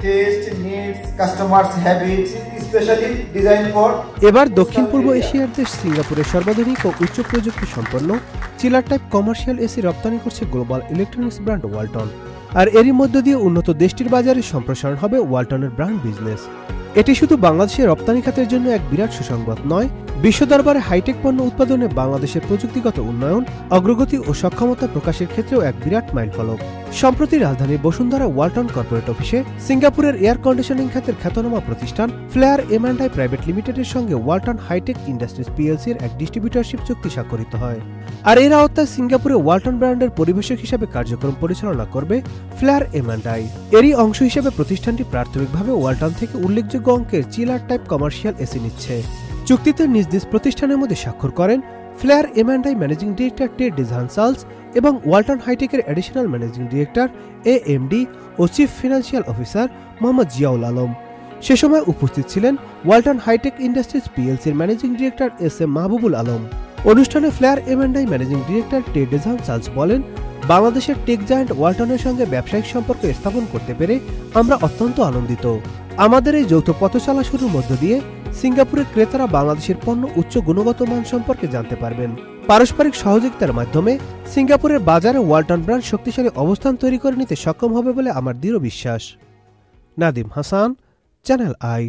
taste, needs, customers' habits, especially designed for. এবার দক্ষিণ পূর্ব এশিয়ার দেশ সিঙ্গাপুরের সর্বাধুনিক ও উচ্চ প্রযুক্তি সম্পন্ন চিলার টাইপ কমার্শিয়াল এসি রপ্তানি করছে গ্লোবাল ইলেকট্রনিক্স ব্র্যান্ড ওয়ালটন। আর এরই মধ্য দিয়ে উন্নত দেশটির বাজারে সম্প্রসারণ হবে ওয়ালটনের ব্র্যান্ড বিজনেস। এটি শুধু বাংলাদেশের রপ্তানি খাতের জন্য এক বিরাট সুসংবাদ নয়, বিশ্ব দরবারে হাইটেক পণ্য উৎপাদনে বাংলাদেশের প্রযুক্তিগত উন্নয়ন, অগ্রগতি ও সক্ষমতা প্রকাশের ক্ষেত্রেও এক বিরাট মাইলফলক। সম্প্রতি রাজধানীর বসুন্ধরা ওয়ালটন কর্পোরেট অফিসে সিঙ্গাপুরের এয়ার কন্ডিশনিং খাতের খ্যাতনামা প্রতিষ্ঠান ফ্লেয়ার এম&আই প্রাইভেট লিমিটেডের সঙ্গে ওয়ালটন হাইটেক ইন্ডাস্ট্রিজ পিএলসির এক ডিস্ট্রিবিউটরশিপ চুক্তি স্বাক্ষরিত হয়। আর এর আওতায় সিঙ্গাপুরে ওয়ালটন ব্র্যান্ডের পরিবেশক হিসেবে কার্যক্রম পরিচালনা করবে ফ্লেয়ার এম&আই। এরই অংশ হিসেবে প্রতিষ্ঠানটি প্রাথমিকভাবে ওয়ালটন থেকে উল্লেখযোগ্য অঙ্কের চিলার টাইপ কমার্শিয়াল এসি নিচ্ছে। চুক্তিতে নিজ নিজ প্রতিষ্ঠানের মধ্যে স্বাক্ষর করেন flair M and I managing director Ted ডিজহানসালস এবং ওয়ালটন হাইটেকের অ্যাডিশনাল ম্যানেজিং ডিরেক্টর এএমডি ও chief financial officer Mohammad Ziaul Alam. সে সময় উপস্থিত ছিলেন ওয়ালটন হাইটেক ইন্ডাস্ট্রিজ পিএলসির managing director S M. Mahbubul Alam. অনুষ্ঠানে flair M and I managing director Ted ডিজহানসালস বলেন, বাংলাদেশের টেক জায়ান্ট ওয়ালটনের সঙ্গে ব্যবসায়িক সম্পর্ক স্থাপন করতে পেরে আমরা অত্যন্ত আনন্দিত। আমাদের এই যৌথ পথচলা শুরুর মধ্য দিয়ে সিঙ্গাপুরের ক্রেতারা বাংলাদেশের পণ্য উচ্চ গুণগত মান সম্পর্কে জানতে পারবেন। পারস্পরিক সহযোগিতার মাধ্যমে সিঙ্গাপুরের বাজারে ওয়ালটন ব্র্যান্ড শক্তিশালী অবস্থান তৈরি করে নিতে সক্ষম হবে বলে আমার দৃঢ় বিশ্বাস। Nadim Hasan, Channel I.